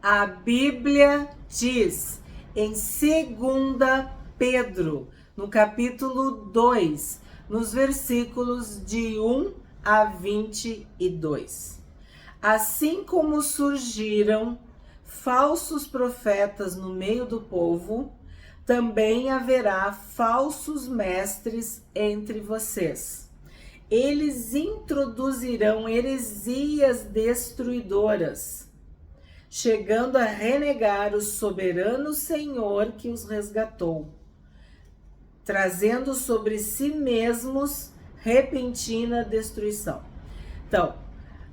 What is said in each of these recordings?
A Bíblia diz em 2 Pedro, no capítulo 2, nos versículos de 1 a 22. Assim como surgiram falsos profetas no meio do povo, também haverá falsos mestres entre vocês. Eles introduzirão heresias destruidoras, chegando a renegar o soberano Senhor que os resgatou, trazendo sobre si mesmos repentina destruição. Então,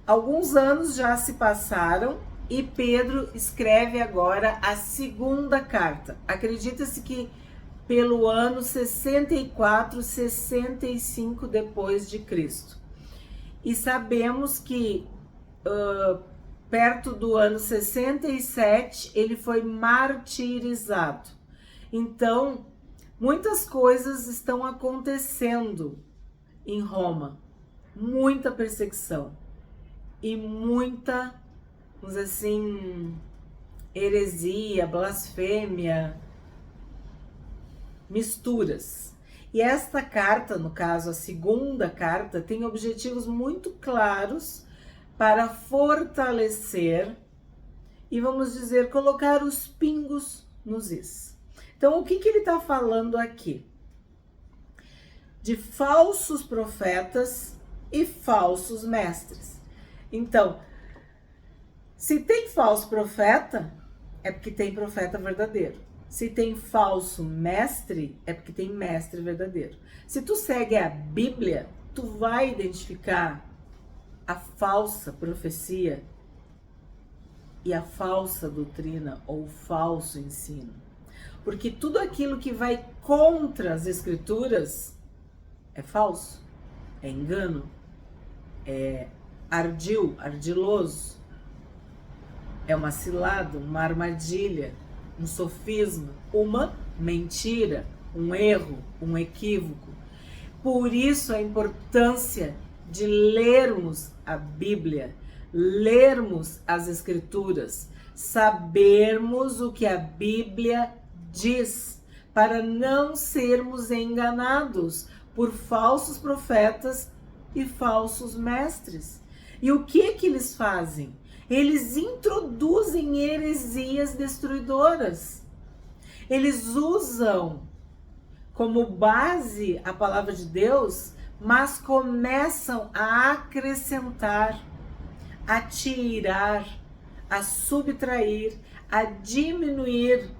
alguns anos já se passaram e Pedro escreve agora a segunda carta. Acredita-se que pelo ano 64, 65 depois de Cristo. E sabemos que perto do ano 67 ele foi martirizado. Então, muitas coisas estão acontecendo em Roma. Muita perseguição e muita, vamos dizer assim, heresia, blasfêmia, misturas. E esta carta, no caso a segunda carta, tem objetivos muito claros para fortalecer e, vamos dizer, colocar os pingos nos is. Então, o que ele está falando aqui? De falsos profetas e falsos mestres. Então, se tem falso profeta, é porque tem profeta verdadeiro. Se tem falso mestre, é porque tem mestre verdadeiro. Se tu segue a Bíblia, tu vai identificar a falsa profecia e a falsa doutrina ou o falso ensino. Porque tudo aquilo que vai contra as escrituras é falso, é engano, é ardil, ardiloso, é uma cilada, uma armadilha, um sofisma, uma mentira, um erro, um equívoco. Por isso a importância de lermos a Bíblia, lermos as Escrituras, sabermos o que a Bíblia diz, para não sermos enganados por falsos profetas e falsos mestres. E o que eles fazem? Eles introduzem heresias destruidoras. Eles usam como base a palavra de Deus, mas começam a acrescentar, a tirar, a subtrair, a diminuir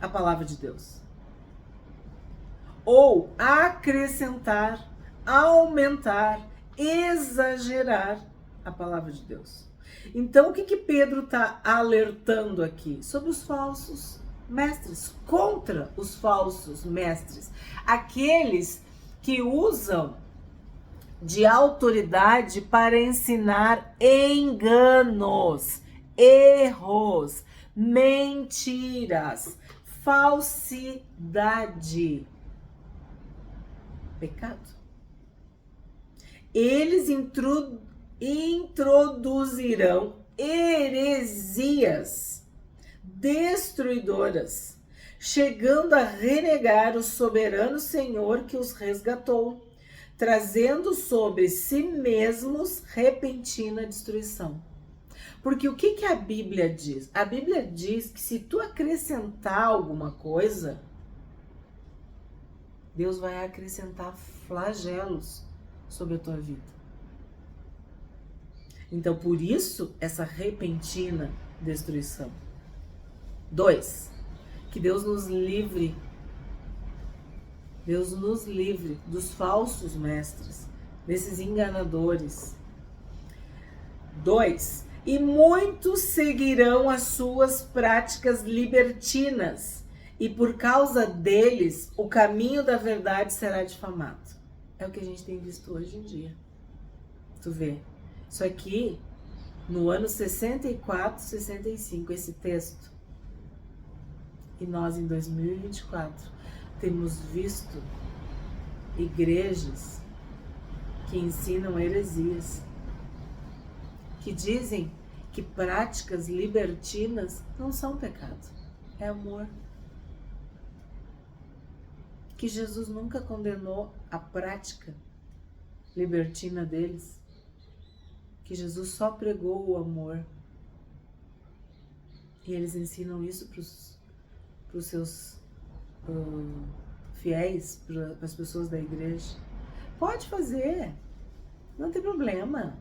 a palavra de Deus. Ou acrescentar, aumentar, exagerar a palavra de Deus. Então, o que Pedro está alertando aqui? Sobre os falsos mestres, contra os falsos mestres. Aqueles que usam de autoridade para ensinar enganos, erros, mentiras, falsidade, pecado. Eles introduzirão heresias destruidoras, chegando a renegar o soberano Senhor que os resgatou, trazendo sobre si mesmos repentina destruição. Porque o que a Bíblia diz? A Bíblia diz que se tu acrescentar alguma coisa, Deus vai acrescentar flagelos sobre a tua vida. Então, por isso, essa repentina destruição. 2, que Deus nos livre dos falsos mestres, desses enganadores. 2, e muitos seguirão as suas práticas libertinas, e por causa deles, o caminho da verdade será difamado. É o que a gente tem visto hoje em dia. Tu vê, isso aqui, no ano 64, 65, esse texto. E nós, em 2024, temos visto igrejas que ensinam heresias, que dizem que práticas libertinas não são pecado, é amor. Que Jesus nunca condenou a prática libertina deles, que Jesus só pregou o amor. E eles ensinam isso para os seus fiéis, para as pessoas da igreja. Pode fazer, não tem problema.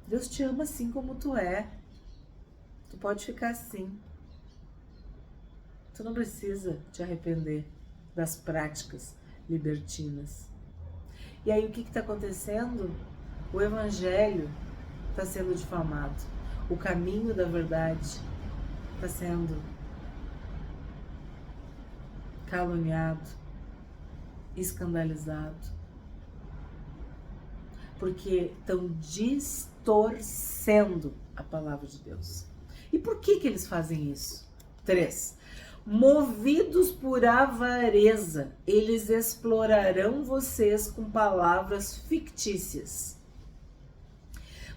Deus te ama assim como tu é. Tu pode ficar assim. Tu não precisa te arrepender das práticas libertinas. E aí o que está acontecendo? O evangelho está sendo difamado. O caminho da verdade está sendo caluniado, escandalizado. Porque estão distorcendo a palavra de Deus. E por que eles fazem isso? 3. Movidos por avareza, eles explorarão vocês com palavras fictícias.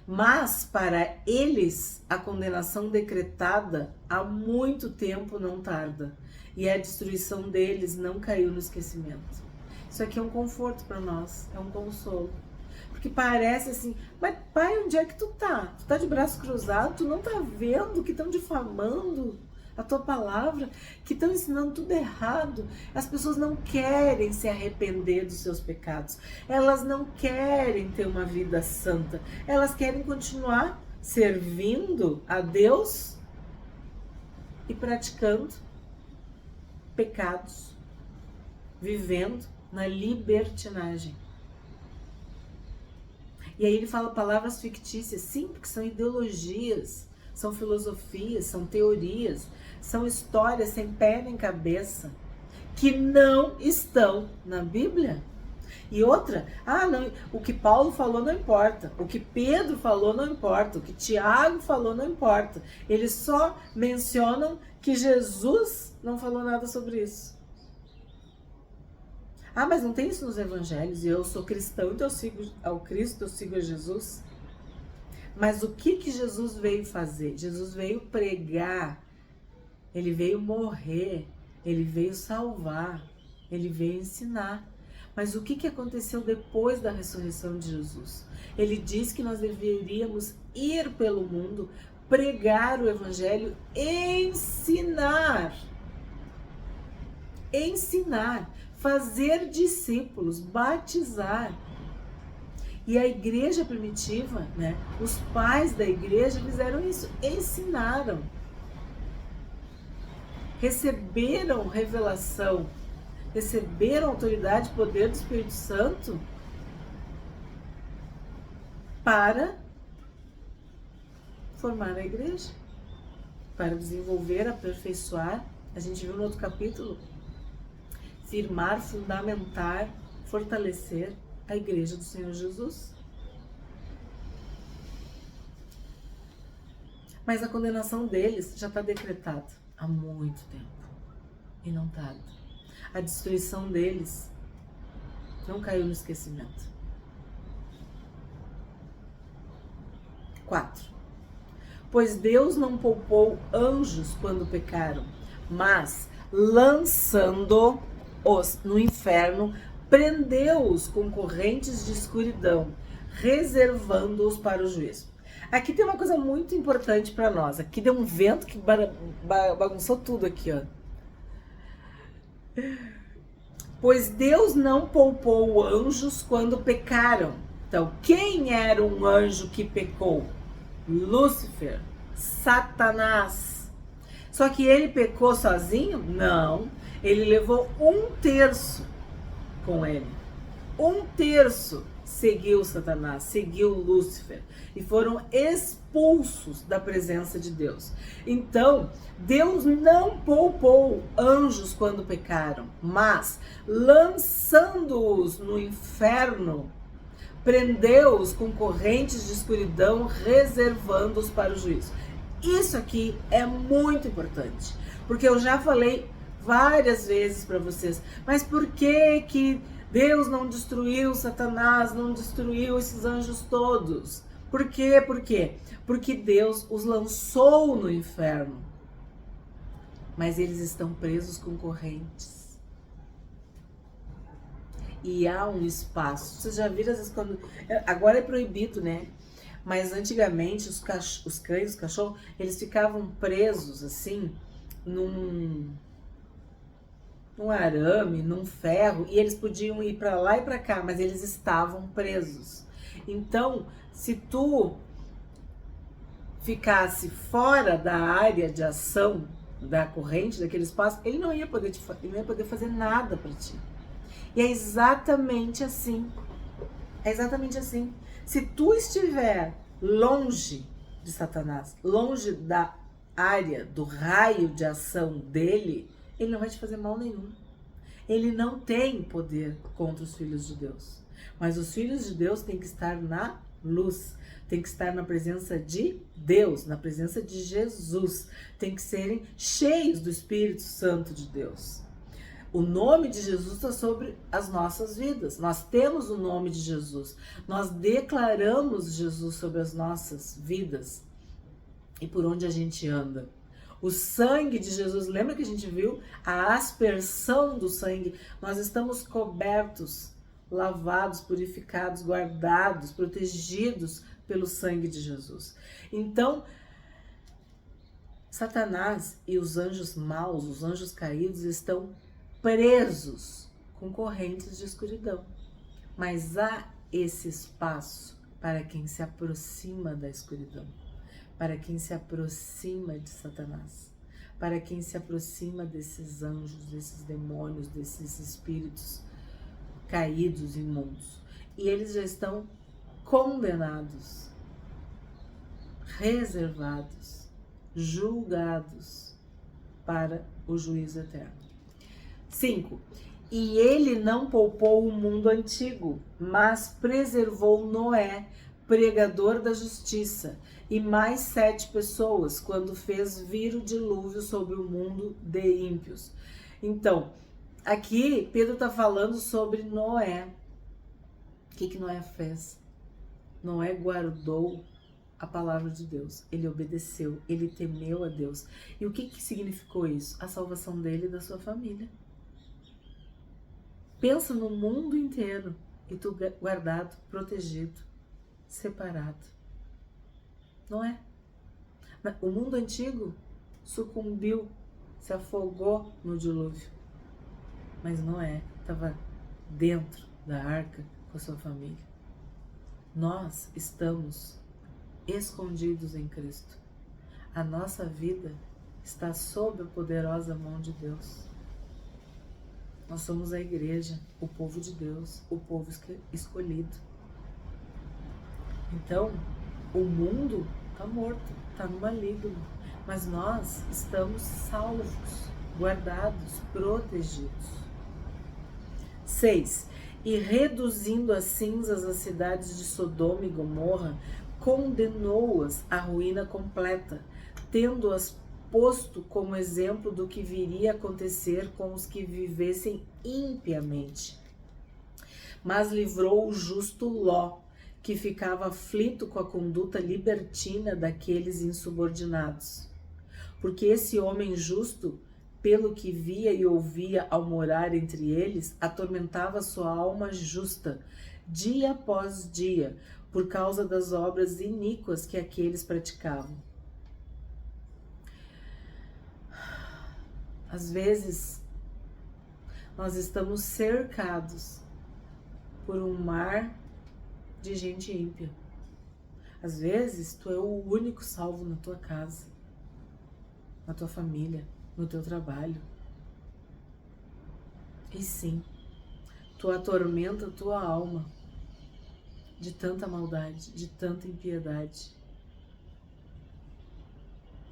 Mas para eles, a condenação decretada há muito tempo não tarda, e a destruição deles não caiu no esquecimento. Isso aqui é um conforto para nós, é um consolo. Porque parece assim, mas pai, onde é que tu tá? Tu tá de braço cruzado, tu não tá vendo que estão difamando a tua palavra, que estão ensinando tudo errado. As pessoas não querem se arrepender dos seus pecados. Elas não querem ter uma vida santa. Elas querem continuar servindo a Deus e praticando pecados, vivendo na libertinagem. E aí ele fala palavras fictícias, sim, porque são ideologias, são filosofias, são teorias, são histórias sem pé nem cabeça, que não estão na Bíblia. E outra, não, o que Paulo falou não importa, o que Pedro falou não importa, o que Tiago falou não importa. Eles só mencionam que Jesus não falou nada sobre isso. Mas não tem isso nos evangelhos, e eu sou cristão, então eu sigo ao Cristo, eu sigo a Jesus. Mas o que Jesus veio fazer? Jesus veio pregar, ele veio morrer, ele veio salvar, ele veio ensinar. Mas o que aconteceu depois da ressurreição de Jesus? Ele diz que nós deveríamos ir pelo mundo, pregar o evangelho, ensinar, fazer discípulos, batizar. E a igreja primitiva, né, os pais da igreja fizeram isso, ensinaram, receberam revelação, receberam autoridade e poder do Espírito Santo para formar a igreja, para desenvolver, aperfeiçoar. A gente viu no outro capítulo, firmar, fundamentar, fortalecer a igreja do Senhor Jesus. Mas a condenação deles já está decretada há muito tempo e não tarda. A destruição deles não caiu no esquecimento. 4. Pois Deus não poupou anjos quando pecaram, mas lançando-os no inferno, prendeu-os com correntes de escuridão, reservando-os para o juízo. Aqui tem uma coisa muito importante para nós. Aqui deu um vento que bagunçou tudo aqui, ó. Pois Deus não poupou anjos quando pecaram. Então, quem era um anjo que pecou? Lúcifer, Satanás. Só que ele pecou sozinho? Não. Ele levou 1/3 com ele. 1/3 seguiu Satanás, seguiu Lúcifer e foram expulsos da presença de Deus. Então, Deus não poupou anjos quando pecaram, mas lançando-os no inferno, prendeu-os com correntes de escuridão, reservando-os para o juízo. Isso aqui é muito importante, porque eu já falei várias vezes para vocês, mas por que Deus não destruiu Satanás, não destruiu esses anjos todos. Por quê? Por quê? Porque Deus os lançou no inferno. Mas eles estão presos com correntes. E há um espaço. Vocês já viram às vezes quando... Agora é proibido, né? Mas antigamente os cães, os cachorros, eles ficavam presos assim, num arame, num ferro, e eles podiam ir para lá e para cá, mas eles estavam presos. Então, se tu ficasse fora da área de ação da corrente, daquele espaço, ele não ia poder fazer nada para ti. E é exatamente assim. É exatamente assim. Se tu estiver longe de Satanás, longe da área, do raio de ação dele, ele não vai te fazer mal nenhum. Ele não tem poder contra os filhos de Deus. Mas os filhos de Deus têm que estar na luz, tem que estar na presença de Deus, na presença de Jesus. Tem que serem cheios do Espírito Santo de Deus. O nome de Jesus está sobre as nossas vidas. Nós temos o nome de Jesus. Nós declaramos Jesus sobre as nossas vidas e por onde a gente anda. O sangue de Jesus, lembra que a gente viu a aspersão do sangue? Nós estamos cobertos, lavados, purificados, guardados, protegidos pelo sangue de Jesus. Então, Satanás e os anjos maus, os anjos caídos, estão presos com correntes de escuridão. Mas há esse espaço para quem se aproxima da escuridão, para quem se aproxima de Satanás, para quem se aproxima desses anjos, desses demônios, desses espíritos caídos, imundos. E eles já estão condenados, reservados, julgados para o juízo eterno. 5. E ele não poupou o mundo antigo, mas preservou Noé, pregador da justiça, e mais 7 pessoas, quando fez vir o dilúvio sobre o mundo de ímpios. Então, aqui Pedro está falando sobre Noé. O que Noé fez? Noé guardou a palavra de Deus, ele obedeceu, ele temeu a Deus. E o que significou isso? A salvação dele e da sua família. Pensa no mundo inteiro e tu guardado, protegido, separado. Não é? O mundo antigo sucumbiu, se afogou no dilúvio. Mas Noé estava dentro da arca com a sua família. Nós estamos escondidos em Cristo. A nossa vida está sob a poderosa mão de Deus. Nós somos a igreja, o povo de Deus, o povo escolhido. Então, o mundo está morto, está no maligno, mas nós estamos salvos, guardados, protegidos. 6. E reduzindo as cinzas as cidades de Sodoma e Gomorra, condenou-as à ruína completa, tendo-as posto como exemplo do que viria a acontecer com os que vivessem impiamente. Mas livrou o justo Ló, que ficava aflito com a conduta libertina daqueles insubordinados. Porque esse homem justo, pelo que via e ouvia ao morar entre eles, atormentava sua alma justa, dia após dia, por causa das obras iníquas que aqueles praticavam. Às vezes, nós estamos cercados por um mar de gente ímpia. Às vezes, tu é o único salvo na tua casa, na tua família, no teu trabalho. E sim, tu atormenta a tua alma de tanta maldade, de tanta impiedade,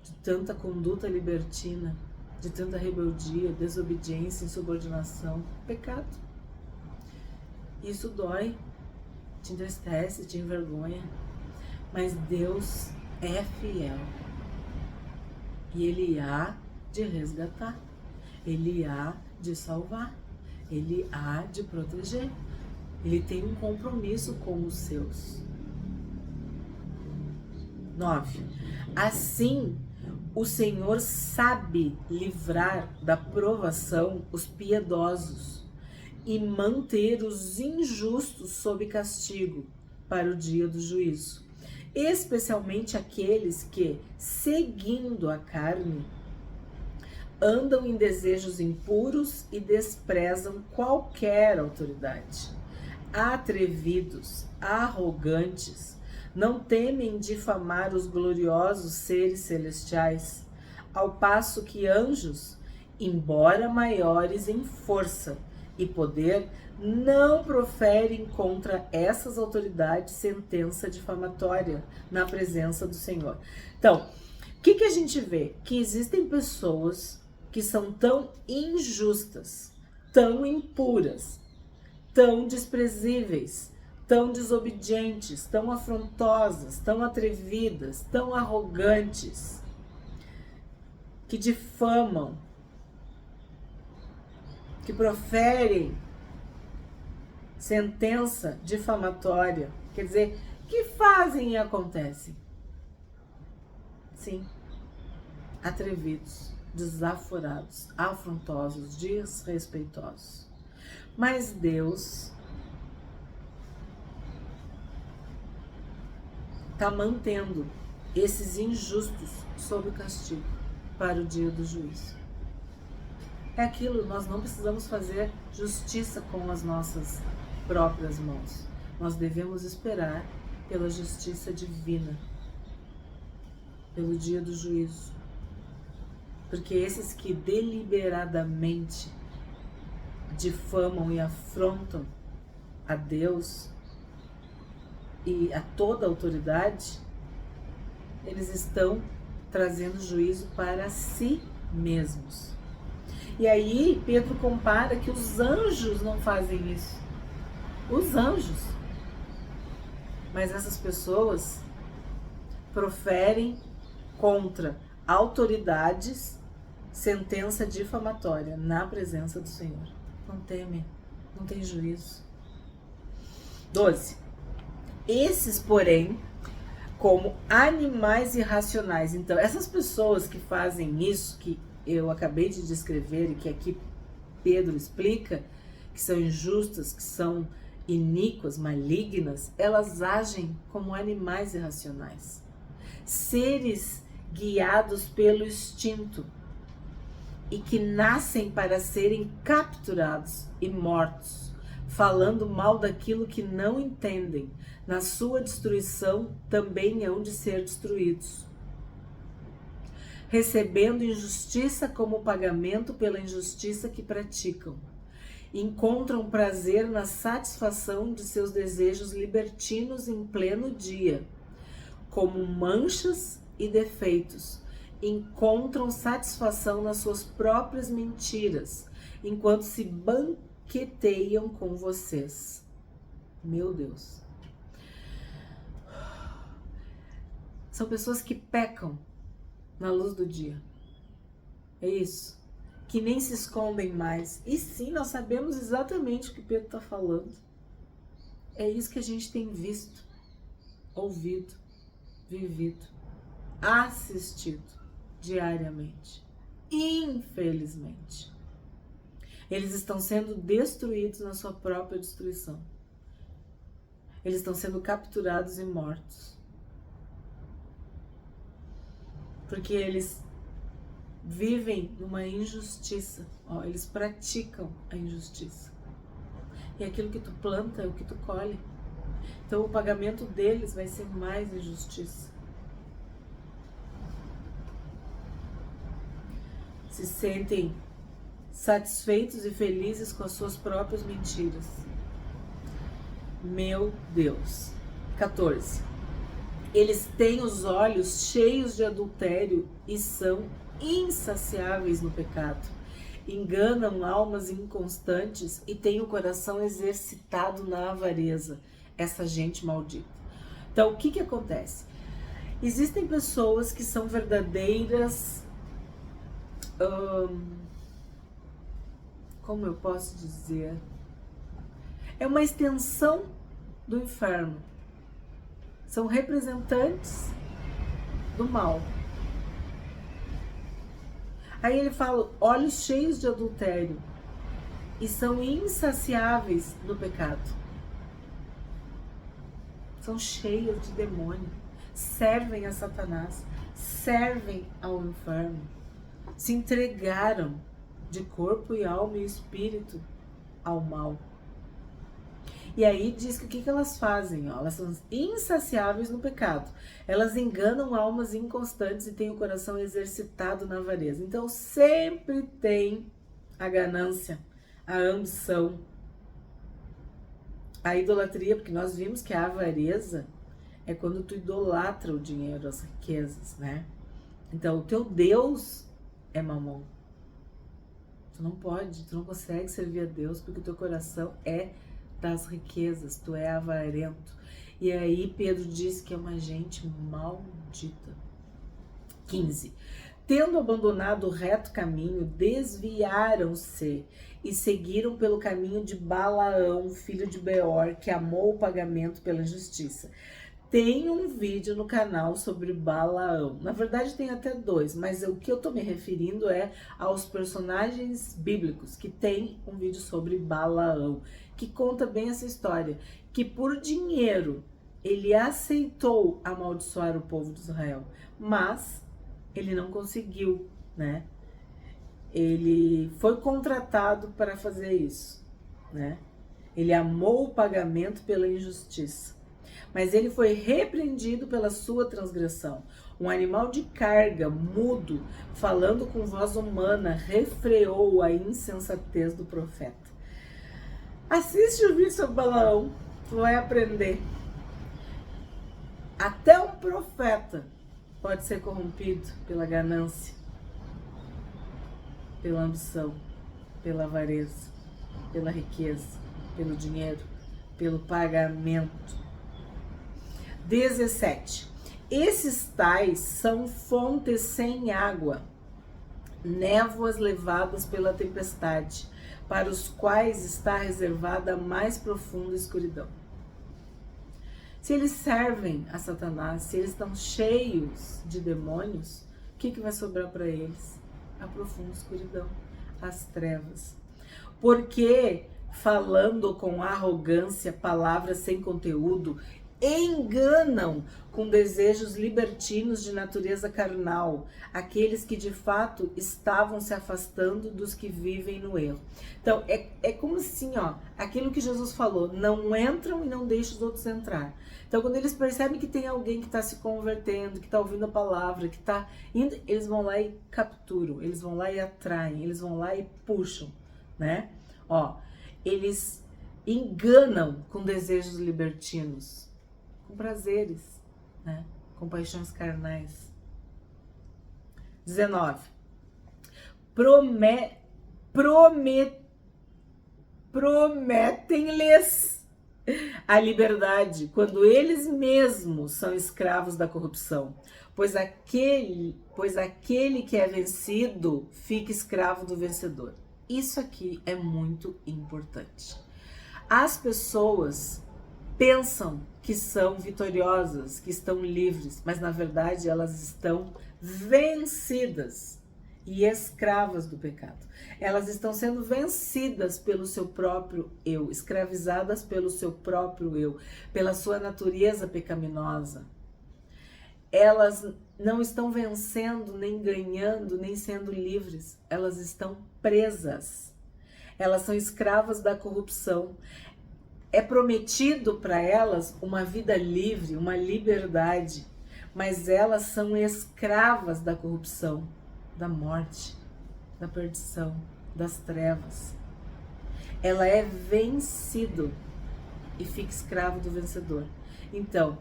de tanta conduta libertina, de tanta rebeldia, desobediência, insubordinação, pecado. Isso dói, te entristece, te envergonha, mas Deus é fiel e Ele há de resgatar, Ele há de salvar, ele há de proteger. Ele tem um compromisso com os seus. 9. Assim, o Senhor sabe livrar da provação os piedosos e manter os injustos sob castigo para o dia do juízo, especialmente aqueles que, seguindo a carne, andam em desejos impuros e desprezam qualquer autoridade. Atrevidos, arrogantes, não temem difamar os gloriosos seres celestiais, ao passo que anjos, embora maiores em força e poder, não proferem contra essas autoridades sentença difamatória na presença do Senhor. Então, o que a gente vê? Que existem pessoas que são tão injustas, tão impuras, tão desprezíveis, tão desobedientes, tão afrontosas, tão atrevidas, tão arrogantes, que difamam, que proferem sentença difamatória, quer dizer, que fazem e acontecem. Sim, atrevidos, desaforados, afrontosos, desrespeitosos. Mas Deus está mantendo esses injustos sob o castigo para o dia do juízo. É aquilo, nós não precisamos fazer justiça com as nossas próprias mãos. Nós devemos esperar pela justiça divina, pelo dia do juízo. Porque esses que deliberadamente difamam e afrontam a Deus e a toda a autoridade, eles estão trazendo juízo para si mesmos. E aí Pedro compara que os anjos não fazem isso. Os anjos. Mas essas pessoas proferem contra autoridades sentença difamatória na presença do Senhor. Não temem, não tem juízo. 12. Esses, porém, como animais irracionais. Então, essas pessoas que fazem isso, que eu acabei de descrever e que aqui Pedro explica, que são injustas, que são iníquas, malignas, elas agem como animais irracionais. Seres guiados pelo instinto e que nascem para serem capturados e mortos, falando mal daquilo que não entendem. Na sua destruição também hão de ser destruídos, recebendo injustiça como pagamento pela injustiça que praticam. Encontram prazer na satisfação de seus desejos libertinos em pleno dia, como manchas e defeitos. Encontram satisfação nas suas próprias mentiras, enquanto se banqueteiam com vocês. Meu Deus. São pessoas que pecam na luz do dia. É isso. Que nem se escondem mais. E sim, nós sabemos exatamente o que Pedro está falando. É isso que a gente tem visto, ouvido, vivido, assistido diariamente. Infelizmente. Eles estão sendo destruídos na sua própria destruição. Eles estão sendo capturados e mortos. Porque eles vivem numa injustiça. Eles praticam a injustiça. E aquilo que tu planta é o que tu colhe. Então o pagamento deles vai ser mais injustiça. Se sentem satisfeitos e felizes com as suas próprias mentiras. Meu Deus. 14. Eles têm os olhos cheios de adultério e são insaciáveis no pecado. Enganam almas inconstantes e têm o coração exercitado na avareza. Essa gente maldita. Então, o que acontece? Existem pessoas que são verdadeiras como eu posso dizer, é uma extensão do inferno. São representantes do mal. Aí ele fala, olhos cheios de adultério, e são insaciáveis no pecado. São cheios de demônio, servem a Satanás, servem ao inferno, se entregaram de corpo e alma e espírito ao mal. E aí diz que o que elas fazem? Ó, elas são insaciáveis no pecado. Elas enganam almas inconstantes e têm o coração exercitado na avareza. Então sempre tem a ganância, a ambição, a idolatria, porque nós vimos que a avareza é quando tu idolatra o dinheiro, as riquezas, né? Então o teu Deus é mamon. Tu não pode, tu não consegue servir a Deus porque o teu coração é das riquezas, tu é avarento. E aí Pedro diz que é uma gente maldita. 15. Tendo abandonado o reto caminho, desviaram-se e seguiram pelo caminho de Balaão, filho de Beor, que amou o pagamento pela injustiça. Tem um vídeo no canal sobre Balaão. Na verdade tem até 2, mas o que eu tô me referindo é aos personagens bíblicos, que tem um vídeo sobre Balaão, que conta bem essa história, que por dinheiro ele aceitou amaldiçoar o povo de Israel, mas ele não conseguiu, né? Ele foi contratado para fazer isso, né? Ele amou o pagamento pela injustiça, mas ele foi repreendido pela sua transgressão. Um animal de carga, mudo, falando com voz humana, refreou a insensatez do profeta. Assiste o vídeo sobre Balaão, tu vai aprender. Até um profeta pode ser corrompido pela ganância, pela ambição, pela avareza, pela riqueza, pelo dinheiro, pelo pagamento. 17. Esses tais são fontes sem água, névoas levadas pela tempestade, para os quais está reservada a mais profunda escuridão. Se eles servem a Satanás, se eles estão cheios de demônios, o que vai sobrar para eles? A profunda escuridão, as trevas. Porque, falando com arrogância, palavras sem conteúdo, enganam com desejos libertinos de natureza carnal aqueles que de fato estavam se afastando dos que vivem no erro. Então é como assim, ó, aquilo que Jesus falou, não entram e não deixam os outros entrar. Então quando eles percebem que tem alguém que está se convertendo, que está ouvindo a palavra, que está indo, eles vão lá e capturam, eles vão lá e atraem, eles vão lá e puxam, né? Ó, eles enganam com desejos libertinos, com prazeres, né? Com paixões carnais. 19. Prometem-lhes a liberdade quando eles mesmos são escravos da corrupção, pois aquele que é vencido fica escravo do vencedor. Isso aqui é muito importante. As pessoas pensam que são vitoriosas, que estão livres, mas na verdade elas estão vencidas e escravas do pecado. Elas estão sendo vencidas pelo seu próprio eu, escravizadas pelo seu próprio eu, pela sua natureza pecaminosa. Elas não estão vencendo, nem ganhando, nem sendo livres. Elas estão presas. Elas são escravas da corrupção. É prometido para elas uma vida livre, uma liberdade, mas elas são escravas da corrupção, da morte, da perdição, das trevas. Ela é vencido e fica escravo do vencedor. Então,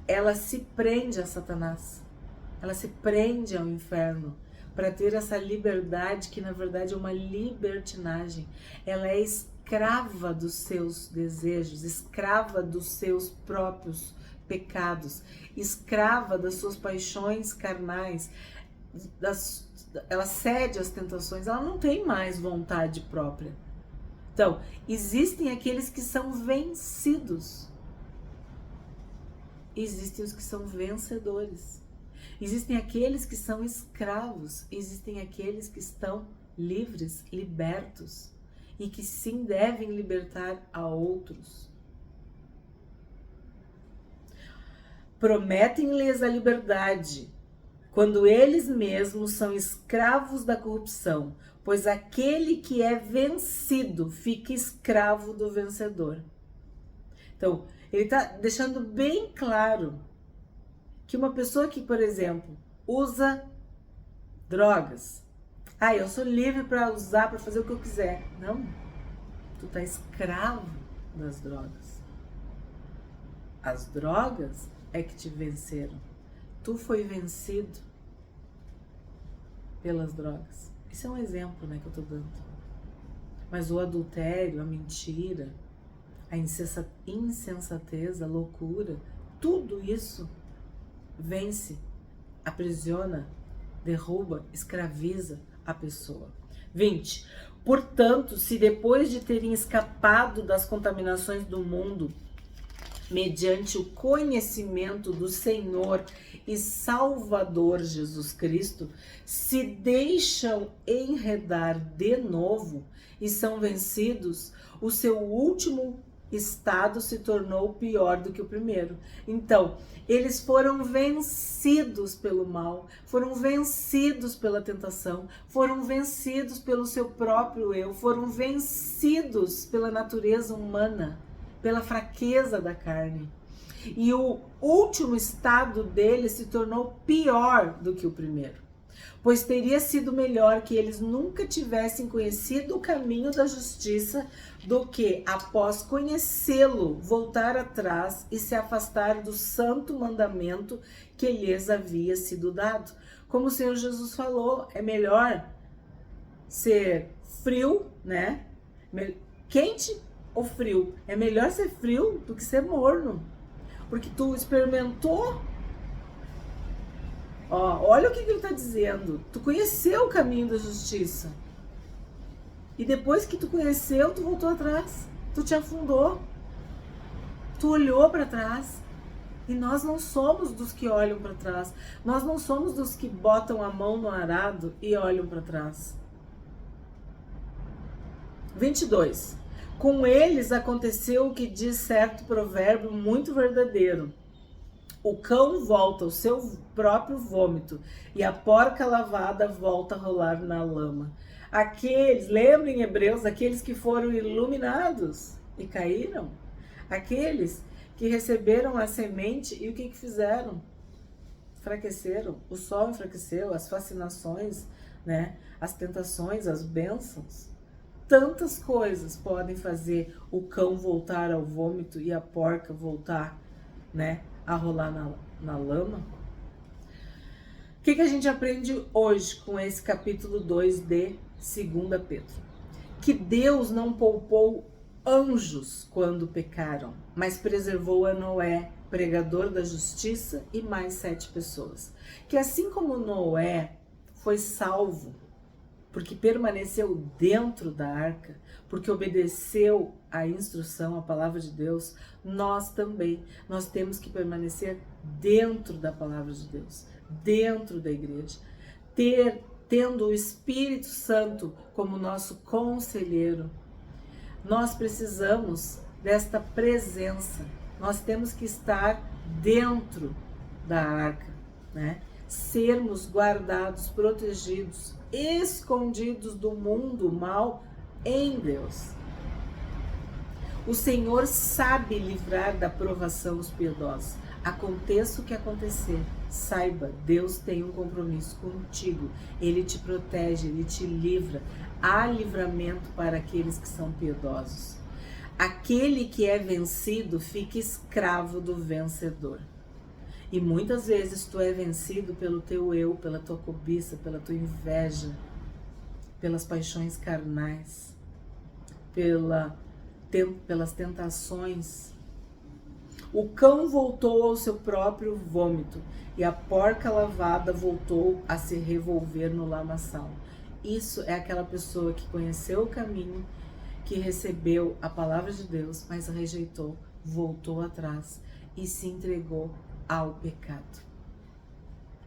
ela se prende a Satanás, ela se prende ao inferno para ter essa liberdade que na verdade é uma libertinagem. Ela é escrava dos seus desejos, escrava dos seus próprios pecados, escrava das suas paixões carnais. ela cede às tentações, ela não tem mais vontade própria. Então, existem aqueles que são vencidos. Existem os que são vencedores. Existem aqueles que são escravos. Existem aqueles que estão livres, libertos. E que sim devem libertar a outros. Prometem-lhes a liberdade, quando eles mesmos são escravos da corrupção, pois aquele que é vencido fica escravo do vencedor. Então, ele está deixando bem claro que uma pessoa que, por exemplo, usa drogas, eu sou livre para usar, para fazer o que eu quiser. Não, tu tá escravo das drogas. As drogas é que te venceram. Tu foi vencido pelas drogas. Isso é um exemplo, né, que eu tô dando. Mas o adultério, a mentira, a insensatez, a loucura, tudo isso vence, aprisiona, derruba, escraviza a pessoa. 20. Portanto, se depois de terem escapado das contaminações do mundo, mediante o conhecimento do Senhor e Salvador Jesus Cristo, se deixam enredar de novo e são vencidos, o seu último estado se tornou pior do que o primeiro. Então, eles foram vencidos pelo mal, foram vencidos pela tentação, foram vencidos pelo seu próprio eu, foram vencidos pela natureza humana, pela fraqueza da carne. E o último estado dele se tornou pior do que o primeiro, pois teria sido melhor que eles nunca tivessem conhecido o caminho da justiça do que, após conhecê-lo, voltar atrás e se afastar do santo mandamento que lhes havia sido dado. Como o Senhor Jesus falou, é melhor ser frio, né? Quente ou frio? É melhor ser frio do que ser morno, porque tu experimentou. Olha o que ele está dizendo. Tu conheceu o caminho da justiça. E depois que tu conheceu, tu voltou atrás. Tu te afundou. Tu olhou para trás. E nós não somos dos que olham para trás. Nós não somos dos que botam a mão no arado e olham para trás. 22. Com eles aconteceu o que diz certo provérbio muito verdadeiro. O cão volta ao seu próprio vômito e a porca lavada volta a rolar na lama. Aqueles, lembrem Hebreus, aqueles que foram iluminados e caíram. Aqueles que receberam a semente e o que fizeram? Enfraqueceram. O sol enfraqueceu, as fascinações, né? As tentações, as bênçãos. Tantas coisas podem fazer o cão voltar ao vômito e a porca voltar, né, a rolar na lama. O que a gente aprende hoje com esse capítulo 2 de 2 Pedro? Que Deus não poupou anjos quando pecaram, mas preservou a Noé, pregador da justiça, e mais 7 pessoas. Que assim como Noé foi salvo, porque permaneceu dentro da arca, porque obedeceu a instrução, a palavra de Deus, nós também, nós temos que permanecer dentro da palavra de Deus, dentro da igreja, tendo o Espírito Santo como nosso conselheiro. Nós precisamos desta presença, nós temos que estar dentro da arca, né? Sermos guardados, protegidos, escondidos do mundo mal em Deus. O Senhor sabe livrar da provação os piedosos. Aconteça o que acontecer, saiba, Deus tem um compromisso contigo. Ele te protege, Ele te livra. Há livramento para aqueles que são piedosos. Aquele que é vencido fica escravo do vencedor. E muitas vezes tu é vencido pelo teu eu, pela tua cobiça, pela tua inveja, pelas paixões carnais, pelas tentações. O cão voltou ao seu próprio vômito, e a porca lavada voltou a se revolver no lamaçal. Isso é aquela pessoa que conheceu o caminho, que recebeu a palavra de Deus, mas rejeitou, voltou atrás e se entregou ao pecado.